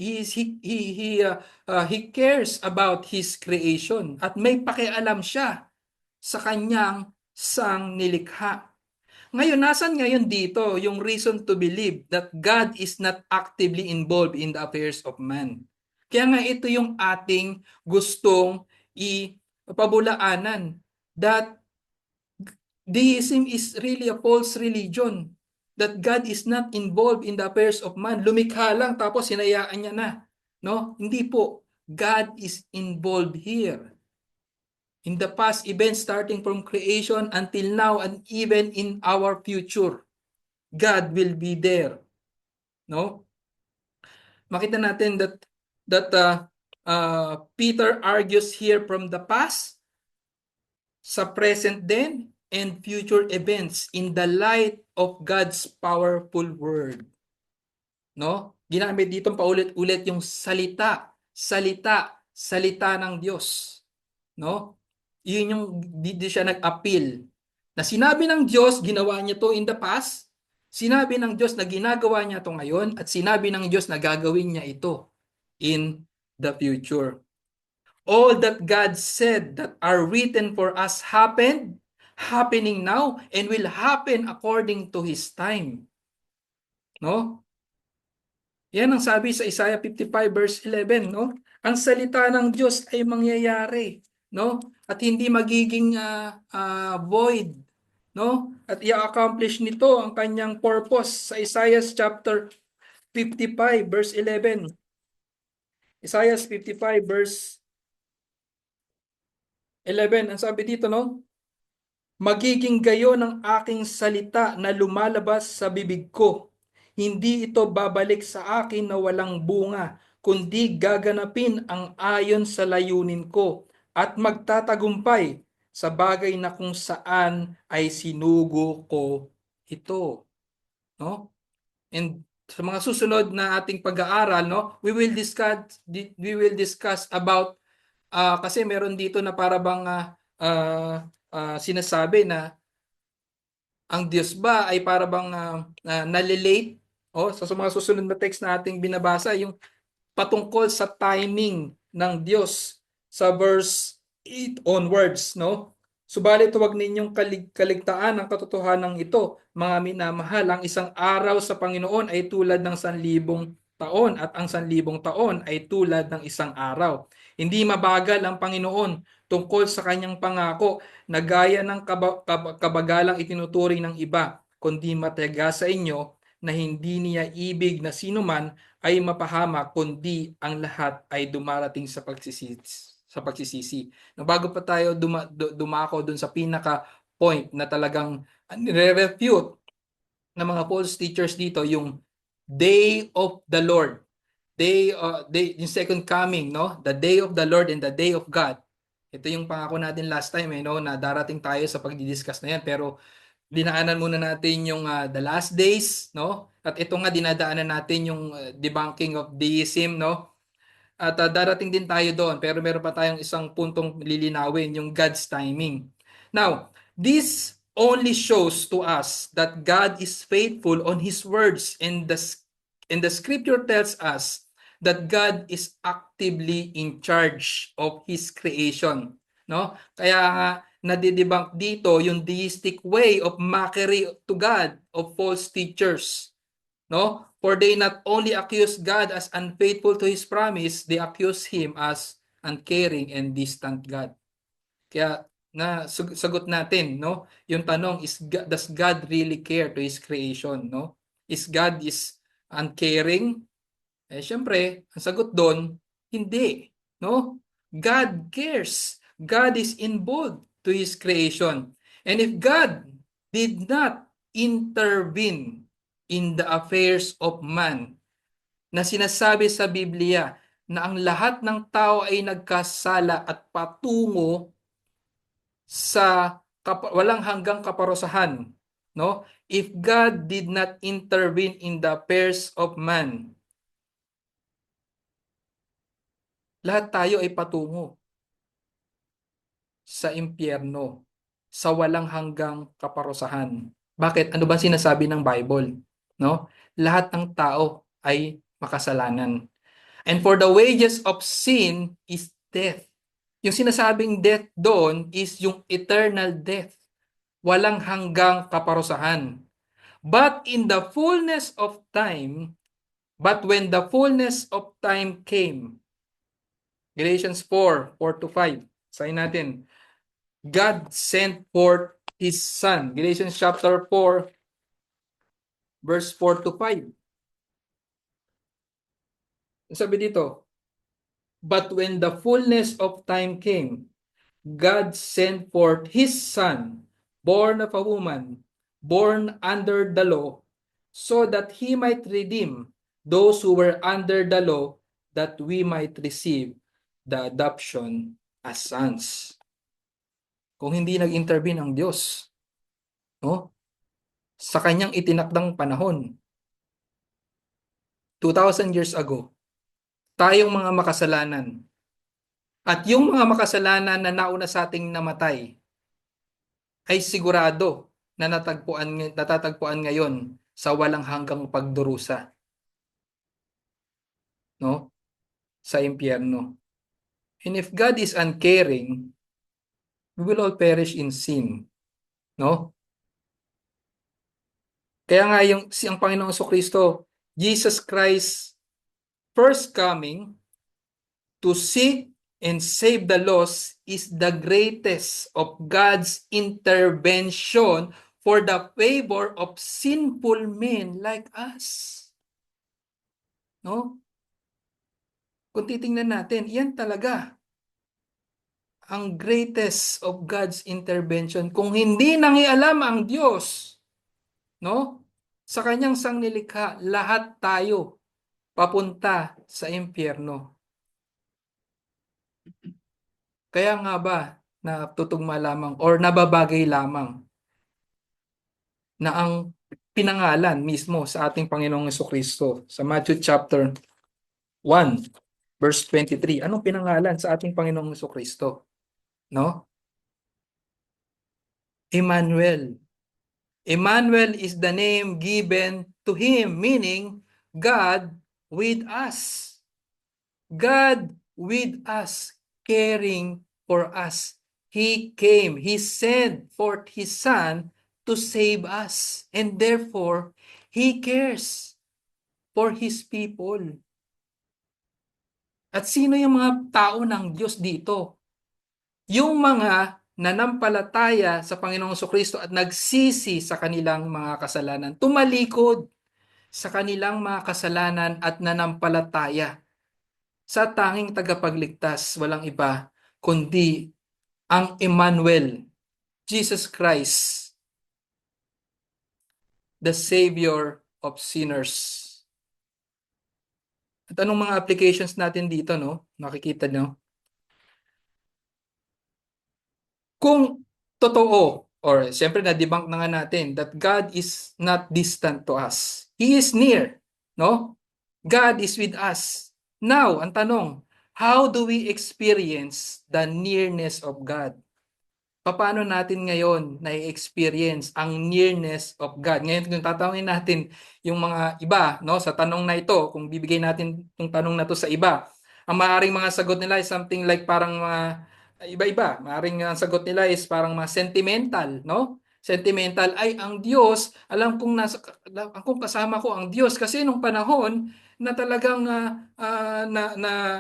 Speaker 1: He cares about his creation at may pakialam siya sa kanyang nilikha. Ngayon, nasan ngayon dito yung reason to believe that God is not actively involved in the affairs of man? Kaya nga ito yung ating gustong ipabulaanan, that deism is really a false religion, that God is not involved in the affairs of man. Lumikha lang tapos hinayaan niya na. No? Hindi po. God is involved here. In the past events starting from creation until now and even in our future, God will be there. No? Makita natin that Peter argues here from the past, sa present din, and future events in the light of God's powerful word. No? Ginamit dito paulit-ulit yung salita ng Diyos. No? Yun yung di siya nag-appeal. Na sinabi ng Diyos, ginawa niya to in the past. Sinabi ng Diyos na ginagawa niya to ngayon, at sinabi ng Diyos na gagawin niya ito in the future. All that God said that are written for us happened, happening now, and will happen according to His time. No? Yan ang sabi sa Isaiah 55 verse 11, no? Ang salita ng Diyos ay mangyayari, no? At hindi magiging void, no? At i-accomplish nito ang kanyang purpose sa Isaiah chapter 55 verse 11. Isaiah 55 verse 11, ang sabi dito, no? Magiging gayon ang aking salita na lumalabas sa bibig ko. Hindi ito babalik sa akin na walang bunga, kundi gaganapin ang ayon sa layunin ko at magtatagumpay sa bagay na kung saan ay sinugo ko ito. No? And sa mga susunod na ating pag-aaral, no, we will discuss about kasi meron dito na para bang sinasabi na ang Diyos ba ay para bang nalilate? Sa mga susunod na text na ating binabasa, yung patungkol sa timing ng Diyos sa verse 8 onwards, no? Subalit huwag ninyong kaligtaan ang katotohanan ito, mga minamahal. Ang isang araw sa Panginoon ay tulad ng 1,000 taon at ang 1,000 taon ay tulad ng isang araw. Hindi mabagal ang Panginoon tungkol sa kanyang pangako na gaya ng kabagalang itinuturing ng iba, kundi matiyaga sa inyo na hindi niya ibig na sinuman ay mapahamak, kundi ang lahat ay dumarating sa pagsisisi. Bago pa tayo dumako dun sa pinaka point na talagang nire-refute ng mga false teachers dito, yung day of the Lord. Yung second coming, no? The day of the Lord and the day of God. Ito yung pangako natin last time, no? Na darating tayo sa pagdi-discuss na yan. Pero dinaanan muna natin yung the last days, no? At ito nga dinadaanan natin yung debunking of deism, no? At darating din tayo doon, pero meron pa tayong isang puntong lilinawin, yung God's timing. Now, this only shows to us that God is faithful on His words, and the scripture tells us that God is actively in charge of His creation. No? Kaya nga, nadidebunk dito yung deistic way of mockery to God of false teachers. No? For they not only accuse God as unfaithful to His promise, they accuse Him as uncaring and distant God. Kaya sagot natin, no? Yung tanong is, does God really care to His creation, no? Is God is uncaring? Syempre, ang sagot doon, hindi, no? God cares. God is involved to His creation. And if God did not intervene in the affairs of man, na sinasabi sa Biblia na ang lahat ng tao ay nagkasala at patungo sa walang hanggang kaparusahan, no? If God did not intervene in the affairs of man, lahat tayo ay patungo sa impyerno, sa walang hanggang kaparusahan. Bakit? Ano ba sinasabi ng Bible? No? Lahat ng tao ay makasalanan. And for the wages of sin is death. Yung sinasabing death doon is yung eternal death. Walang hanggang kaparusahan. But in the fullness of time, but when the fullness of time came, Galatians 4:4-5, sayin natin, God sent forth His Son. Galatians chapter 4, verse 4-5. Sabi dito, but when the fullness of time came, God sent forth His Son, born of a woman, born under the law, so that He might redeem those who were under the law, that we might receive the adoption as sons. Kung hindi nag-intervene ang Diyos, no, sa kanyang itinakdang panahon, 2,000 years ago, tayong mga makasalanan at yung mga makasalanan na nauna sa ating namatay ay sigurado na natatagpuan ngayon sa walang hanggang pagdurusa, no? Sa impyerno. And if God is uncaring, we will all perish in sin, no? Kaya nga ang Panginoong Kristo, Jesus Christ first coming to seek and save the lost is the greatest of God's intervention for the favor of sinful men like us. No? Kung titingnan natin, yan talaga ang greatest of God's intervention. Kung hindi nangialam ang Diyos, no? Sa kanyang sangnilikha, lahat tayo papunta sa impyerno. Kaya nga ba natutugma lamang or nababagay lamang na ang pinangalan mismo sa ating Panginoong Jesucristo sa Matthew chapter 1 verse 23. Anong pinangalan sa ating Panginoong Jesucristo? No? Emmanuel. Emmanuel is the name given to him, meaning God with us. God with us, caring for us. He came, He sent forth His Son to save us. And therefore, He cares for His people. At sino yung mga tao ng Diyos dito? Yung mga nanampalataya sa Panginoong Kristo at nagsisi sa kanilang mga kasalanan. Tumalikod sa kanilang mga kasalanan at nanampalataya sa tanging tagapagligtas, walang iba kundi ang Emmanuel, Jesus Christ, the Savior of sinners. At anong mga applications natin dito, no? Nakikita nyo? Kung totoo or siyempre na-debunk na nga natin that God is not distant to us. He is near, no? God is with us. Now, ang tanong, how do we experience the nearness of God? Paano natin ngayon na-experience ang nearness of God? Ngayon, kung tatanungin natin yung mga iba, no, sa tanong na ito, kung bibigay natin yung tanong na to sa iba, ang maaaring mga sagot nila is something like parang mga iba-iba. Maaaring ang sagot nila is parang mga sentimental, no? Sentimental ay ang Diyos, alam kong kasama ko ang Diyos kasi nung panahon na talagang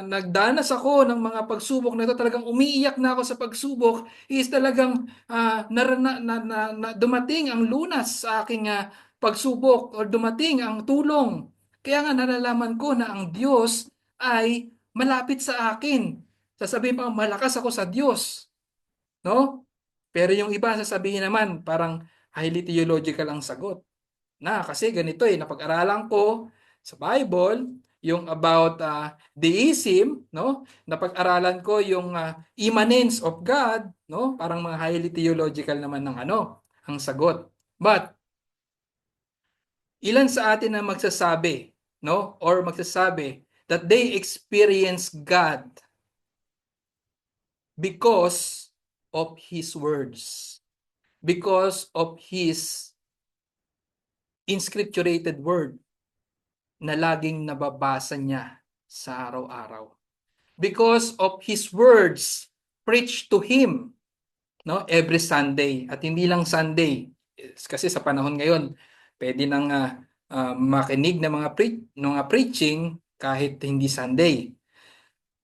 Speaker 1: nagdanas ako ng mga pagsubok na ito, talagang umiiyak na ako sa pagsubok, is talagang dumating ang lunas sa aking pagsubok or dumating ang tulong. Kaya nga nalalaman ko na ang Diyos ay malapit sa akin. Sasabihin pa, malakas ako sa Diyos. No? Pero yung iba sasabihin naman, parang highly theological ang sagot. Kasi ganito napag-aralan ko sa Bible, yung about deism, no? Napag-aralan ko yung immanence of God, no? Parang mga highly theological naman ng ang sagot. But ilan sa atin ang magsasabi, no? Or magsasabi that they experience God because of His words, because of His inscripturated word na laging nababasa niya sa araw-araw. Because of His words preached to Him, no, every Sunday. At hindi lang Sunday, kasi sa panahon ngayon, pwede nang makinig ng mga preaching kahit hindi Sunday.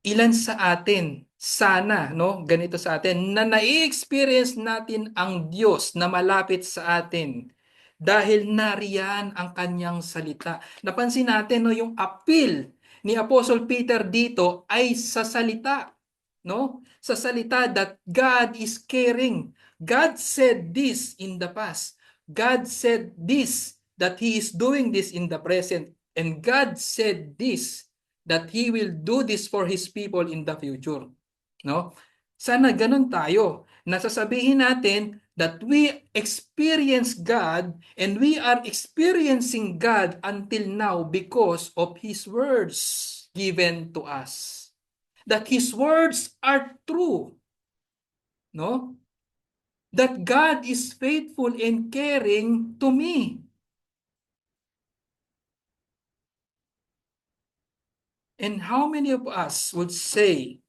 Speaker 1: Ilan sa atin, sana, no, ganito sa atin, na nai-experience natin ang Diyos na malapit sa atin dahil nariyan ang kanyang salita. Napansin natin, no, yung appeal ni Apostle Peter dito ay sa salita, no? Sa salita that God is caring. God said this in the past. God said this, that He is doing this in the present. And God said this, that He will do this for His people in the future. No? Sana ganun tayo. Nasasabihin natin that we experience God and we are experiencing God until now because of His words given to us. That His words are true. No? That God is faithful and caring to me. And how many of us would say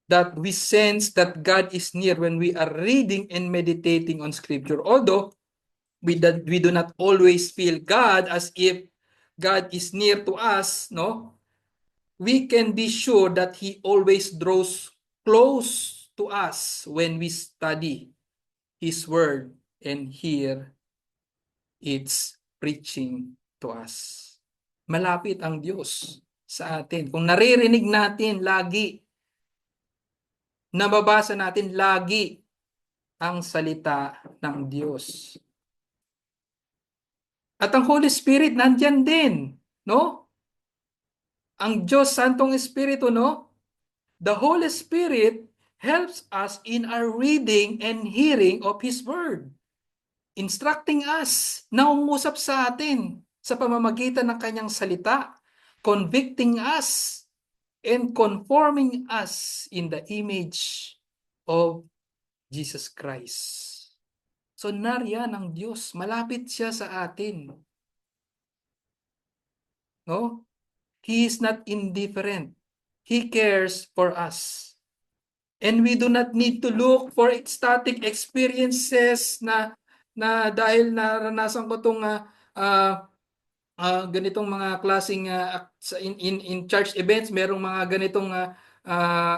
Speaker 1: that we sense that God is near when we are reading and meditating on Scripture? Although we do not always feel God as if God is near to us, no? We can be sure that He always draws close to us when we study His Word and hear its preaching to us. Malapit ang Diyos sa atin. Kung naririnig natin lagi, nababasa natin lagi ang salita ng Diyos. At ang Holy Spirit nandyan din, no? Ang Diyos Santong Espiritu, no? The Holy Spirit helps us in our reading and hearing of His Word. Instructing us, naungusap sa atin sa pamamagitan ng kanyang salita, convicting us and conforming us in the image of Jesus Christ. So nariyan ang Diyos, malapit siya sa atin. No? He is not indifferent. He cares for us. And we do not need to look for ecstatic experiences na dahil naranasan ko itong ganitong mga klaseng in church events, merong mga ganitong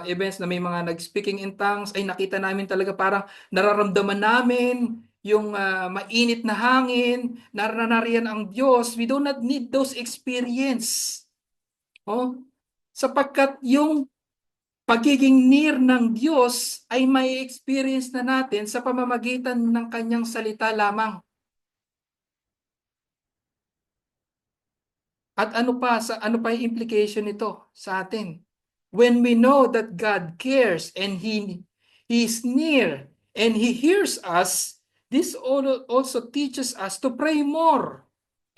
Speaker 1: events na may mga nag-speaking in tongues, ay nakita namin talaga parang nararamdaman namin yung mainit na hangin, naranariyan ang Diyos. We do not need those experience. Oh, sapagkat yung pagiging near ng Diyos ay may experience na natin sa pamamagitan ng kanyang salita lamang. At ano pa yung implication nito sa atin? When we know that God cares and He is near and He hears us, This also teaches us to pray more,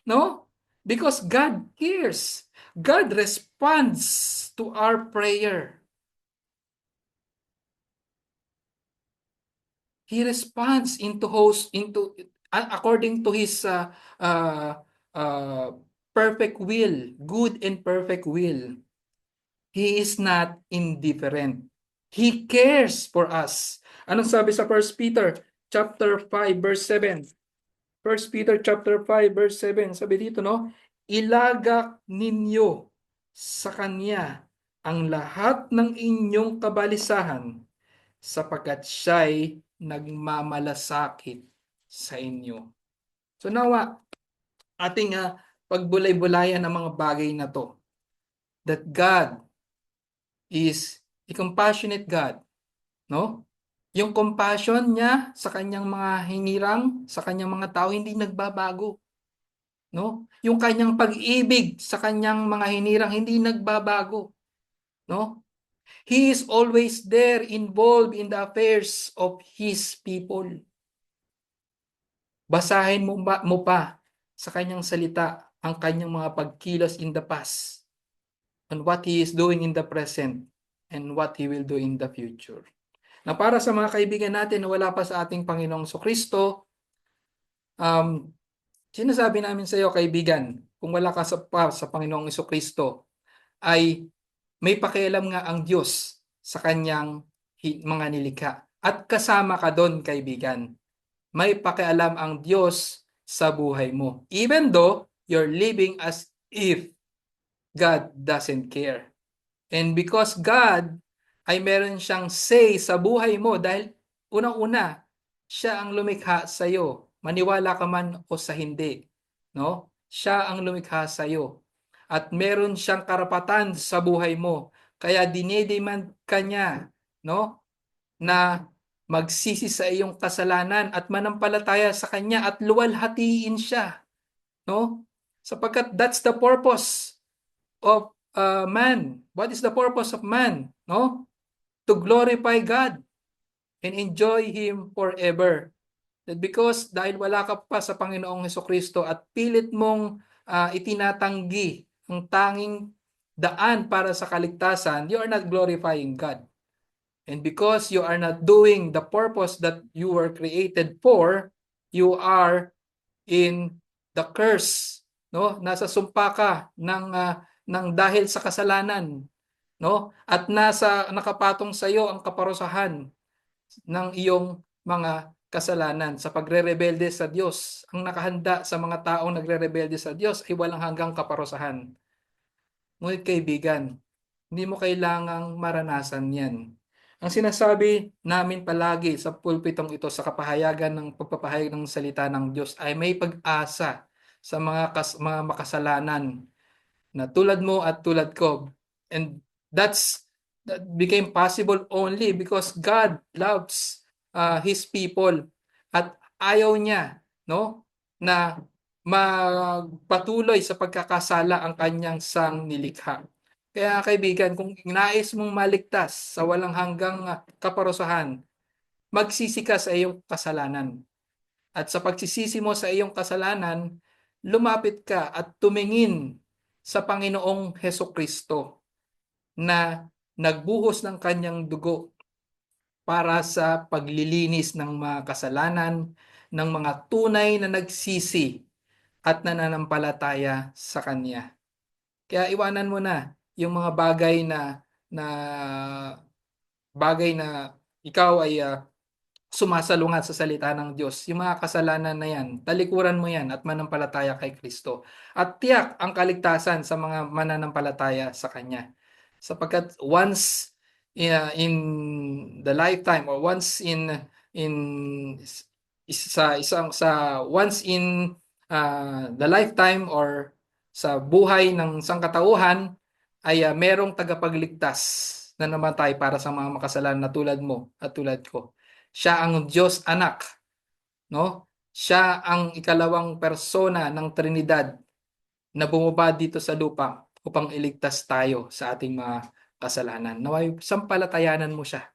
Speaker 1: no? Because God cares. God responds to our prayer. He responds according to his uh, uh, perfect will, good and perfect will. He is not indifferent. He cares for us. Anong sabi sa 1 Peter chapter 5 verse 7? 1 Peter chapter 5 verse 7. Sabi dito, no? Ilagak ninyo sa kanya ang lahat ng inyong kabalisahan sapagkat siya'y nagmamalasakit sa inyo. So nawa, ating pagbulay-bulayan ng mga bagay na to, that God is a compassionate God, no? Yung compassion niya sa kanyang mga hinirang, sa kanyang mga tao hindi nagbabago, no? Yung kanyang pag-ibig sa kanyang mga hinirang hindi nagbabago, no? He is always there involved in the affairs of his people. Basahin mo pa sa kanyang salita ang kanyang mga pagkilos in the past and what he is doing in the present and what he will do in the future. Na para sa mga kaibigan natin na wala pa sa ating Panginoong Kristo, sinasabi namin sa iyo, kaibigan, kung wala ka sa Panginoong Kristo, ay may pakialam nga ang Diyos sa kanyang mga nilikha. At kasama ka doon, kaibigan. May pakialam ang Diyos sa buhay mo. Even though you're living as if God doesn't care. And because God ay meron siyang say sa buhay mo dahil unang-una, siya ang lumikha sa iyo. Maniwala ka man o sa hindi, no? Siya ang lumikha sa iyo. At meron siyang karapatan sa buhay mo. Kaya dinedemand ka niya, no? Na magsisi sa iyong kasalanan at manampalataya sa kanya at luwalhatiin siya, no? Sapagkat that's the purpose of man. What is the purpose of man? No? To glorify God and enjoy Him forever. That because dahil wala ka pa sa Panginoong Hesukristo at pilit mong itinatanggi ang tanging daan para sa kaligtasan, you are not glorifying God. And because you are not doing the purpose that you were created for, you are in the curse, no? Nasa sumpa ka ng dahil sa kasalanan, no? At nakapatong sa iyo ang kaparusahan ng iyong mga kasalanan sa pagrerebelde sa Diyos. Ang nakahanda sa mga taong nagrerebelde sa Diyos ay walang hanggang kaparusahan. Ngunit kaibigan, hindi mo kailangang maranasan yan. Ang sinasabi namin palagi sa pulpitong ito sa kapahayagan ng pagpapahayag ng salita ng Diyos ay may pag-asa sa mga makasalanan na tulad mo at tulad ko. And that became possible only because God loves His people at ayaw niya, no, na magpatuloy sa pagkakasala ang kanyang sang nilikha. Kaya kaibigan, kung nais mong maligtas sa walang hanggang kaparusahan, magsisi ka sa iyong kasalanan. At sa pagsisisi mo sa iyong kasalanan, lumapit ka at tumingin sa Panginoong Hesukristo na nagbuhos ng kanyang dugo para sa paglilinis ng mga kasalanan ng mga tunay na nagsisi at nananampalataya sa Kanya. Kaya iwanan mo na yung mga na bagay na ikaw ay sumasalungat sa salita ng Diyos. Yung mga kasalanan na yan, talikuran mo yan at manampalataya kay Kristo. At tiyak ang kaligtasan sa mga mananampalataya sa Kanya. Sapagkat once in the lifetime or once in once in the lifetime or sa buhay ng sangkatauhan ay merong tagapagligtas na namatay para sa mga makasalanan na tulad mo at tulad ko. Siya ang Diyos anak, no? Siya ang ikalawang persona ng Trinidad na bumaba dito sa lupa upang iligtas tayo sa ating mga kasalanan. Naway sampalatayanan mo siya,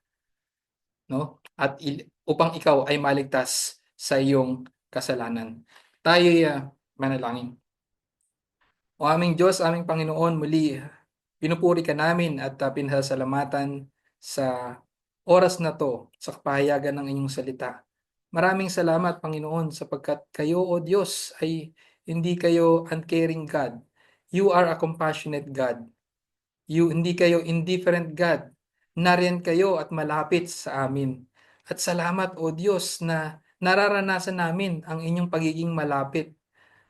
Speaker 1: no? At upang ikaw ay maligtas sa iyong kasalanan. Tayo'y manalangin. O aming Diyos, aming Panginoon, muli pinupuri ka namin at pinasasalamatan sa oras na to sa kapahayagan ng inyong salita. Maraming salamat, Panginoon, sapagkat kayo, O Diyos, ay hindi kayo uncaring God. You are a compassionate God. Hindi kayo indifferent God. Nariyan kayo at malapit sa amin. At salamat, O Diyos, na nararanasan namin ang inyong pagiging malapit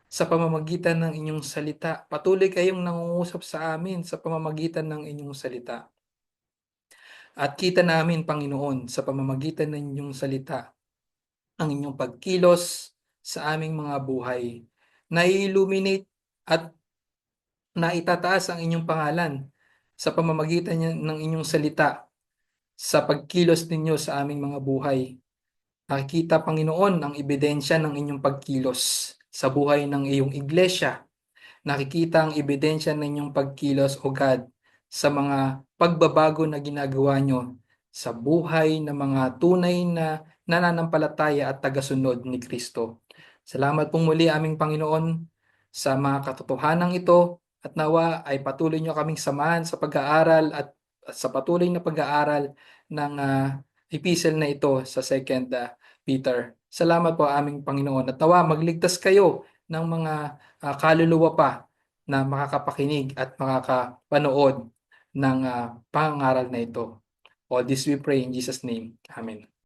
Speaker 1: sa pamamagitan ng inyong salita. Patuloy kayong nangungusap sa amin sa pamamagitan ng inyong salita. At kita namin, Panginoon, sa pamamagitan ng inyong salita, ang inyong pagkilos sa aming mga buhay. Na-illuminate at naitataas ang inyong pangalan sa pamamagitan ng inyong salita sa pagkilos ninyo sa aming mga buhay. Nakikita, Panginoon, ang ebidensya ng inyong pagkilos sa buhay ng iyong iglesia. Nakikita ang ebidensya ng inyong pagkilos, O God, sa mga pagbabago na ginagawa nyo sa buhay ng mga tunay na nananampalataya at tagasunod ni Kristo. Salamat pong muli aming Panginoon sa mga katotohanan ito at nawa ay patuloy nyo kaming samahan sa pag-aaral at sa patuloy na pag-aaral ng epistle na ito sa 2 Peter. Salamat po aming Panginoon at nawa magligtas kayo ng mga kaluluwa pa na makakapakinig at makakapanood ng pangangaral na ito. All this we pray in Jesus' name. Amen.